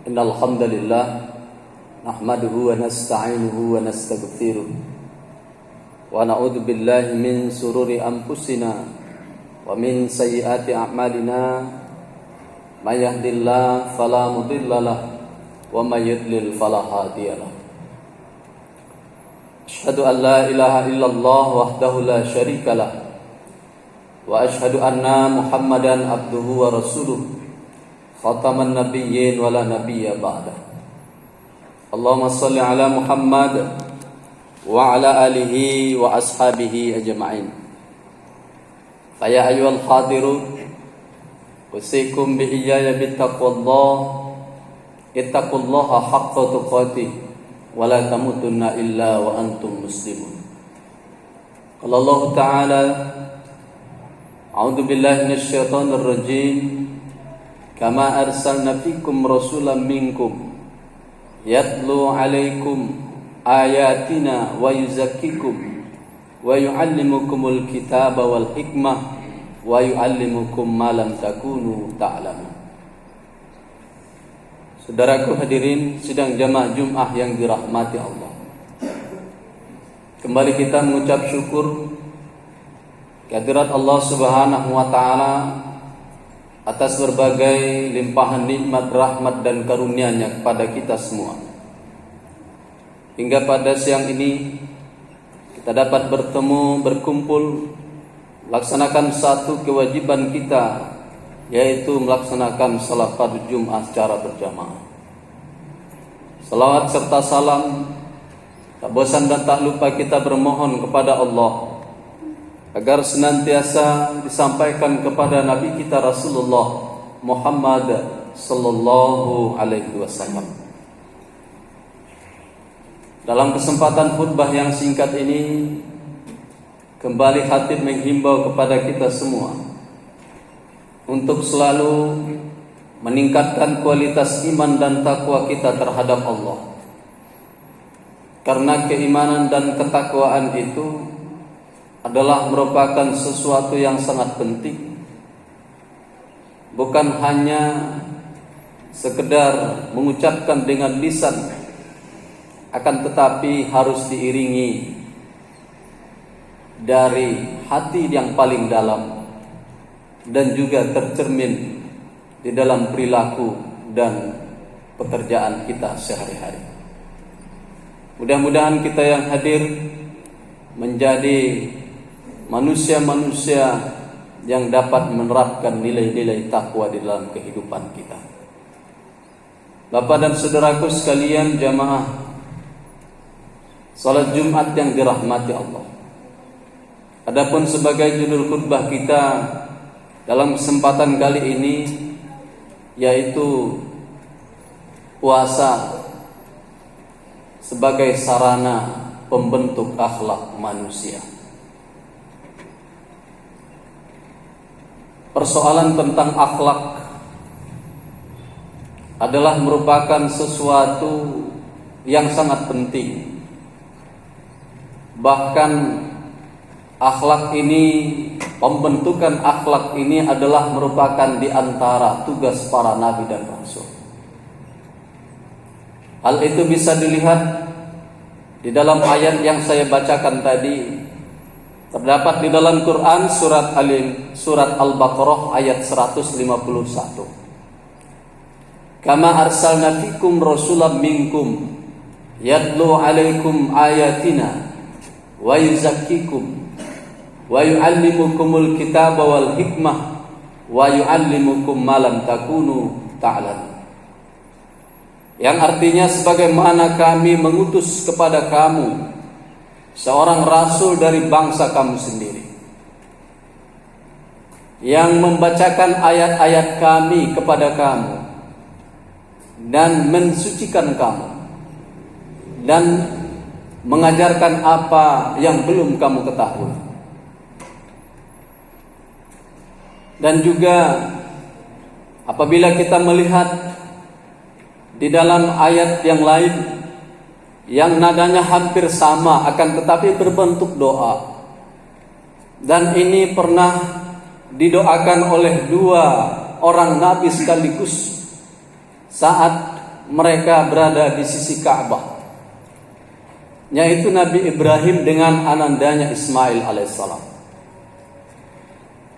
Innal hamdalillah nahmaduhu wa nasta'inuhu wa nastaghfiruh wa na'udzu billahi min sururi anfusina wa min sayyiati a'malina may yahdihillahu fala mudhillalah wa may yudlil fala hadiyalah. Asyhadu an la ilaha illallah wahdahu la syarikalah wa asyhadu anna Muhammadan abduhu wa rasuluh khataman nabiyyin wa la nabiyya ba'dah. Allahumma salli ala Muhammad wa ala alihi wa ashabihi ajma'in. Fa ya ayyuhal hadirun usikum bi iyaya bittaqwallah ittaqullaha haqqa tuqatih wa la tamutunna illa wa antum muslimun. Qala Allah ta'ala a'udzu billahi minasy syaithanir rajim. Kama arsalna fikum rasulan minkum yatlu alaikum ayatina wa yuzakkikum wa yu'allimukumul kitaba wal hikmah wa yu'allimukum ma lam takunu ta'lamun. Saudaraku hadirin sidang jamaah Jumat yang dirahmati Allah, kembali kita mengucap syukur kehadirat Allah Subhanahu wa taala atas berbagai limpahan nikmat, rahmat dan karunia-Nya kepada kita semua. Hingga pada siang ini kita dapat bertemu, berkumpul, melaksanakan satu kewajiban kita, yaitu melaksanakan salat fardu Jumat secara berjamaah. Salawat serta salam tak bosan dan tak lupa kita bermohon kepada Allah agar senantiasa disampaikan kepada Nabi kita Rasulullah Muhammad sallallahu alaihi wasallam. Dalam kesempatan khutbah yang singkat ini, kembali khatib menghimbau kepada kita semua untuk selalu meningkatkan kualitas iman dan takwa kita terhadap Allah. Karena keimanan dan ketakwaan itu adalah merupakan sesuatu yang sangat penting, bukan hanya sekedar mengucapkan dengan lisan, akan tetapi harus diiringi dari hati yang paling dalam dan juga tercermin di dalam perilaku dan pekerjaan kita sehari-hari. Mudah-mudahan kita yang hadir menjadi manusia-manusia yang dapat menerapkan nilai-nilai takwa di dalam kehidupan kita. Bapak dan saudaraku sekalian, jamaah salat Jumat yang dirahmati Allah. Adapun sebagai judul khutbah kita dalam kesempatan kali ini, yaitu puasa sebagai sarana pembentuk akhlak manusia. Persoalan tentang akhlak adalah merupakan sesuatu yang sangat penting. Bahkan akhlak ini, pembentukan akhlak ini adalah merupakan di antara tugas para nabi dan rasul. Hal itu bisa dilihat di dalam ayat yang saya bacakan tadi. Terdapat di dalam Quran surat Al-Baqarah ayat 151. Kama arsalna fikum rasulan minkum yatlu alaikum ayatina wa yuzakkikum wa yu'allimukumul kitaba wal hikmah wa yu'allimukum ma lam takunu ta'lamun. Yang artinya sebagaimana kami mengutus kepada kamu seorang rasul dari bangsa kamu sendiri, yang membacakan ayat-ayat kami kepada kamu dan mensucikan kamu dan mengajarkan apa yang belum kamu ketahui. Dan juga apabila kita melihat di dalam ayat yang lain yang nadanya hampir sama akan tetapi berbentuk doa, dan ini pernah didoakan oleh dua orang nabi sekaligus saat mereka berada di sisi Ka'bah, yaitu Nabi Ibrahim dengan anandanya Ismail alaihissalam.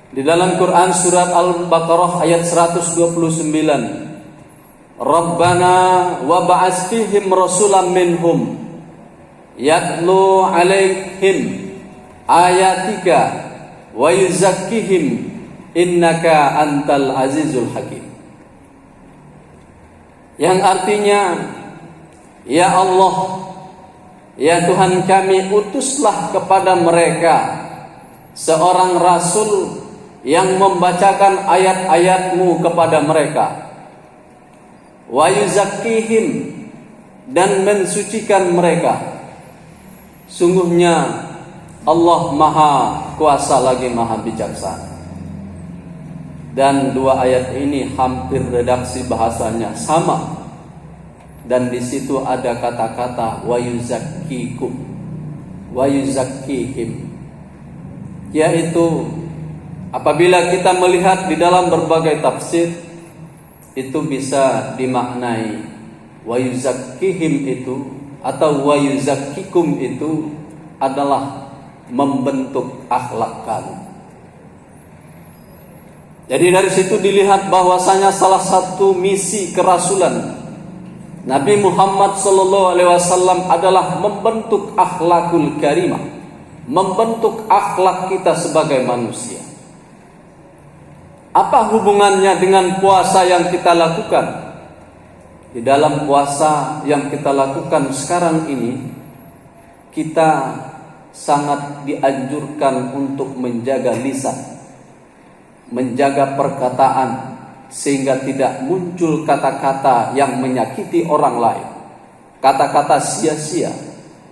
Di dalam Quran surat Al-Baqarah ayat 129, Rabbana wa ba'ats fihim rasulan minhum yatlu alaihim ayatika wa yuzakkihim innaka antal azizul hakim. Yang artinya, ya Allah, ya Tuhan kami, utuslah kepada mereka seorang rasul yang membacakan ayat-ayat-Mu kepada mereka, wa yuzakkihim, dan mensucikan mereka. Sungguhnya Allah Maha Kuasa lagi Maha Bijaksana. Dan dua ayat ini hampir redaksi bahasanya sama, dan di situ ada kata-kata wa yuzakkikum, wa yuzakkihim, yaitu apabila kita melihat di dalam berbagai tafsir, itu bisa dimaknai wa yuzakkihim itu atau wa yuzakkikum itu adalah membentuk akhlak kamu. Jadi dari situ dilihat bahwasanya salah satu misi kerasulan Nabi Muhammad SAW adalah membentuk akhlakul karimah, membentuk akhlak kita sebagai manusia. Apa hubungannya dengan puasa yang kita lakukan? Di dalam puasa yang kita lakukan sekarang ini, kita sangat dianjurkan untuk menjaga lisan, menjaga perkataan, sehingga tidak muncul kata-kata yang menyakiti orang lain, kata-kata sia-sia,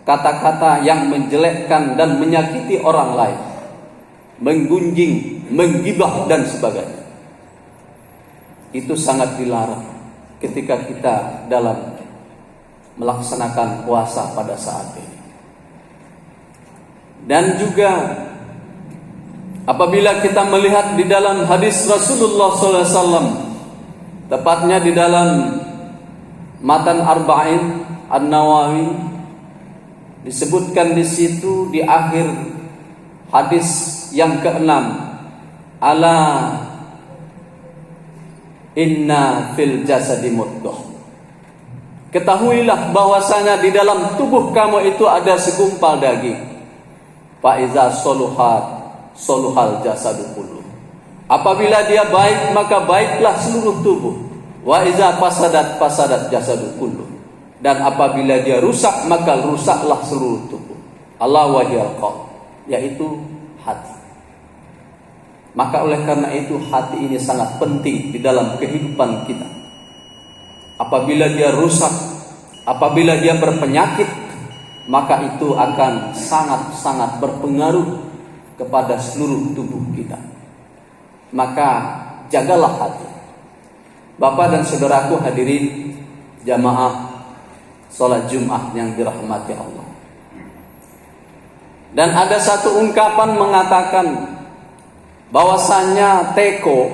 kata-kata yang menjelekkan dan menyakiti orang lain, menggunjing, menggibah dan sebagainya. Itu sangat dilarang ketika kita dalam melaksanakan puasa pada saat ini. Dan juga apabila kita melihat di dalam hadis Rasulullah SAW, tepatnya di dalam Matan Arba'in An-Nawawi, disebutkan di situ di akhir hadis yang ke-6, ala inna fil jasadi mudghah. Ketahuilah bahwasanya di dalam tubuh kamu itu ada segumpal daging. Fa iza soluhat soluhal jasadu kullu. Apabila dia baik, maka baiklah seluruh tubuh. Wa iza fasadat fasadat jasadu kullu. Dan apabila dia rusak, maka rusaklah seluruh tubuh. Allah wahiyal qalb, yaitu hati. Maka oleh karena itu hati ini sangat penting di dalam kehidupan kita. Apabila dia rusak, apabila dia berpenyakit, maka itu akan sangat-sangat berpengaruh kepada seluruh tubuh kita. Maka jagalah hati. Bapak dan saudaraku hadirin jamaah salat Jumat yang dirahmati Allah. Dan ada satu ungkapan mengatakan bahwasanya teko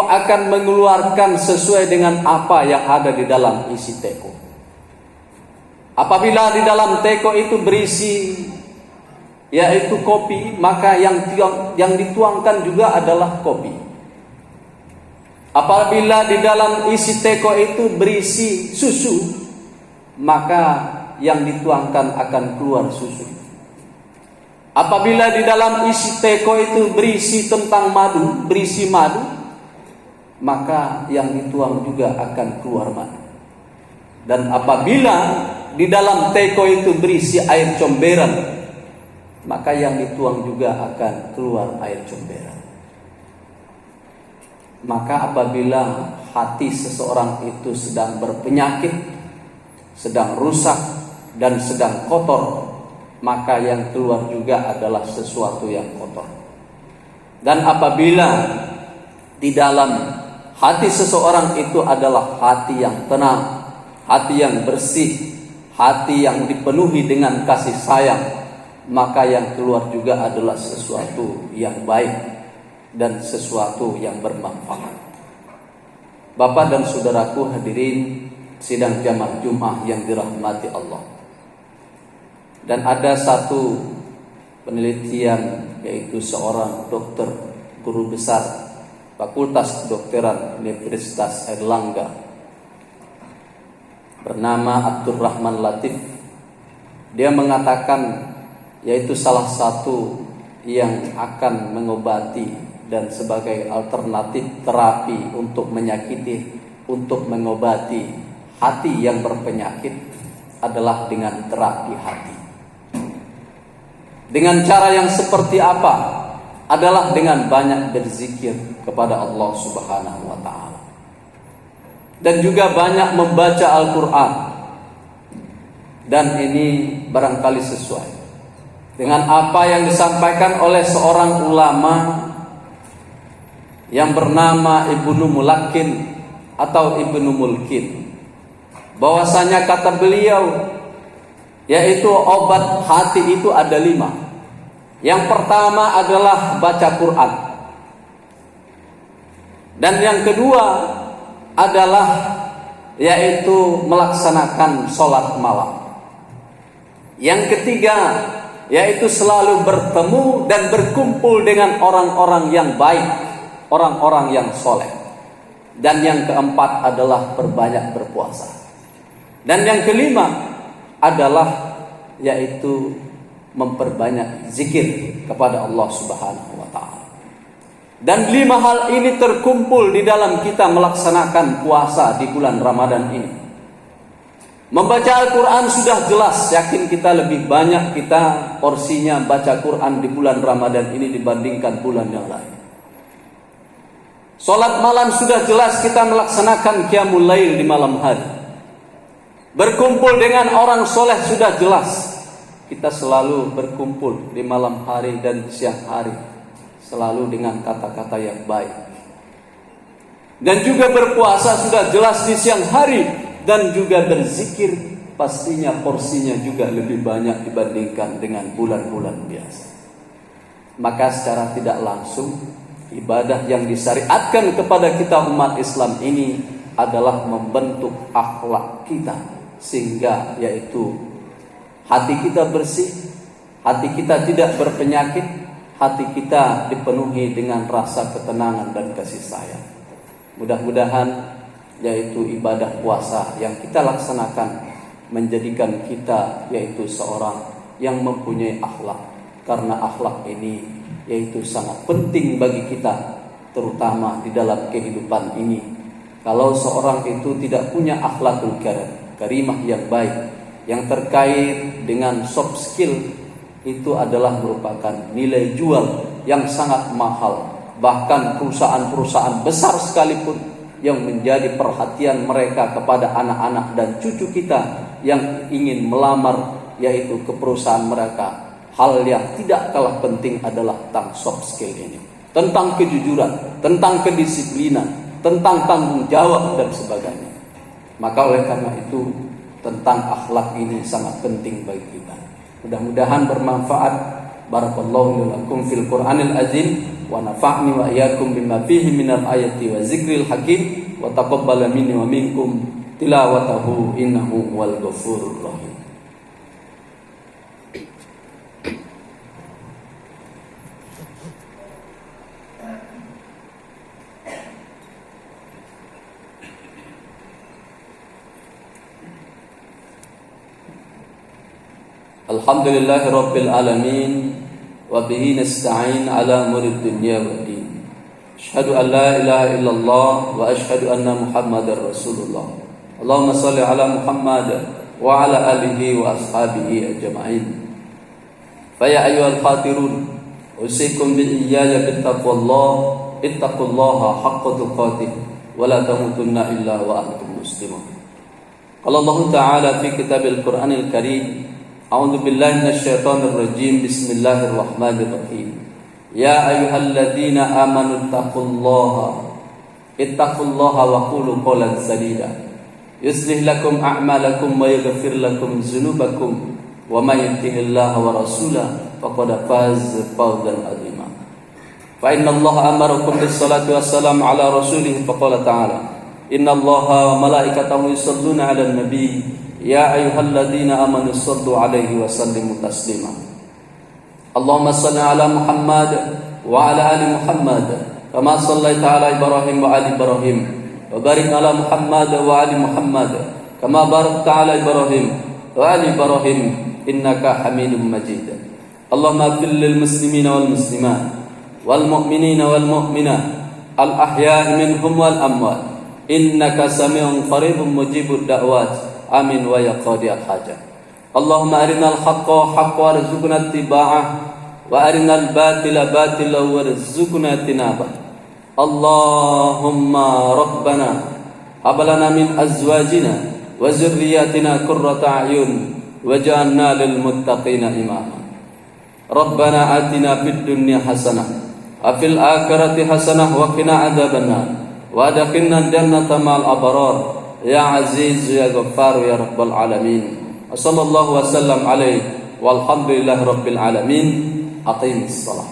akan mengeluarkan sesuai dengan apa yang ada di dalam isi teko. Apabila di dalam teko itu berisi yaitu kopi, maka yang dituangkan juga adalah kopi. Apabila di dalam isi teko itu berisi susu, maka yang dituangkan akan keluar susu. Apabila di dalam isi teko itu berisi tentang madu, berisi madu, maka yang dituang juga akan keluar madu. Dan apabila di dalam teko itu berisi air comberan, maka yang dituang juga akan keluar air comberan. Maka apabila hati seseorang itu sedang berpenyakit, sedang rusak dan sedang kotor, maka yang keluar juga adalah sesuatu yang kotor. Dan apabila di dalam hati seseorang itu adalah hati yang tenang, hati yang bersih, hati yang dipenuhi dengan kasih sayang, maka yang keluar juga adalah sesuatu yang baik dan sesuatu yang bermanfaat. Bapak dan saudaraku hadirin sidang jamaah Jumat yang dirahmati Allah. Dan ada satu penelitian, yaitu seorang dokter, guru besar Fakultas Kedokteran Universitas Airlangga bernama Abdurrahman Latif. Dia mengatakan, yaitu salah satu yang akan mengobati dan sebagai alternatif terapi untuk menyakiti, untuk mengobati hati yang berpenyakit adalah dengan terapi hati. Dengan cara yang seperti apa? Adalah dengan banyak berzikir kepada Allah Subhanahu wa taala. Dan juga banyak membaca Al-Qur'an. Dan ini barangkali sesuai dengan apa yang disampaikan oleh seorang ulama yang bernama Ibnu Mulakin atau Ibnu Mulkin. Bahwasanya kata beliau, yaitu obat hati itu ada 5. Yang pertama adalah baca Quran. Dan yang kedua adalah yaitu melaksanakan sholat malam. Yang ketiga yaitu selalu bertemu dan berkumpul dengan orang-orang yang baik, orang-orang yang soleh. Dan yang keempat adalah perbanyak berpuasa. Dan yang kelima adalah yaitu memperbanyak zikir kepada Allah Subhanahu wa taala. Dan 5 hal ini terkumpul di dalam kita melaksanakan puasa di bulan Ramadan ini. Membaca Al-Quran sudah jelas, yakin kita lebih banyak kita porsinya baca Quran di bulan Ramadan ini dibandingkan bulan yang lain. Salat malam sudah jelas kita melaksanakan qiyamul lail di malam hari. Berkumpul dengan orang soleh sudah jelas. Kita selalu berkumpul di malam hari dan siang hari, selalu dengan kata-kata yang baik. Dan juga berpuasa sudah jelas di siang hari, dan juga berzikir pastinya porsinya juga lebih banyak dibandingkan dengan bulan-bulan biasa. Maka secara tidak langsung ibadah yang disyariatkan kepada kita umat Islam ini adalah membentuk akhlak kita, sehingga yaitu hati kita bersih, hati kita tidak berpenyakit, hati kita dipenuhi dengan rasa ketenangan dan kasih sayang. Mudah-mudahan yaitu ibadah puasa yang kita laksanakan menjadikan kita yaitu seorang yang mempunyai akhlak. Karena akhlak ini yaitu sangat penting bagi kita, terutama di dalam kehidupan ini. Kalau seorang itu tidak punya akhlakul karimah yang baik, yang terkait dengan soft skill, itu adalah merupakan nilai jual yang sangat mahal. Bahkan perusahaan-perusahaan besar sekalipun yang menjadi perhatian mereka kepada anak-anak dan cucu kita yang ingin melamar yaitu ke perusahaan mereka, hal yang tidak kalah penting adalah tentang soft skill ini, tentang kejujuran, tentang kedisiplinan, tentang tanggung jawab dan sebagainya. Maka oleh karena itu tentang akhlak ini sangat penting bagi kita. Mudah-mudahan bermanfaat. Barakallahu lakum fil Qur'anil azim wa nafa'ni wa iyyakum bima fihi minal ayati wa zikril hakim wa taqabbal minni wa minkum tilawatahu innahu wal ghafurur rahim. Alhamdulillahi rabbil alamin wa bihi nasta'in ala umuri dunya waddin. Asyhadu an la ilaha illallah wa asyhadu anna Muhammadar Rasulullah. Allahumma shalli ala Muhammad wa ala alihi wa ashabihi ajma'in. Fa ya ayyuhal khatirun usikum bi iyaya bittaqwallah, ittaqullaha haqqa tuqatih wa la tamutunna illa wa antum muslimun. Qala Allah Ta'ala fi kitabil Qur'anil Karim, A'udzu billahi minasyaitonir rajim. Bismillahirrahmanirrahim. Ya ayyuhalladzina amanu ittaqullaha wa qulu qawlan sadida. Yuslih lakum a'malakum wa yaghfir lakum dzunubakum wa may yuti'illaha wa rasulahu faqad faza fawzan 'azima. Fa innallaha amarakum bis-salati was-salam 'ala rasulih faqala ta'ala Innallaha wa malaikatahu yusholluna 'alan nabi. Ya ayyuhalladzina amanu shallu 'alaihi wa sallimu taslima. Allahumma shalli 'ala Muhammad wa 'ala ali Muhammad kama shallaita 'ala Ibrahim wa ali Ibrahim wa barik 'ala Muhammad wa ali Muhammad kama barakta 'ala Ibrahim wa ali Ibrahim innaka Hamidum Majid. Allahumma ighfir lil muslimina wal muslimat wal mu'minina wal mu'minat al ahya'i minhum wal amwat innaka sami'un qaribun mujibud da'wat amin wa ya qadiyal hajat. Allahumma arinal haqqa haqqan warzuqna ittiba'ah wa arinal batila batilan warzuqna tinabah. Allahumma rabbana hab lana min azwajina wa dzurriyyatina qurrata a'yun waj'alna lil muttaqina imama. Rabbana atina fid dunya hasanah wa fil akhirati hasanah wa qina adzabannar wa adkhilna jannata ma'al abrar ya aziz ya ghaffar ya rabbal alamin. Sallallahu wasallam alaihi walhamdulillahi rabbil alamin. Aqimis salat.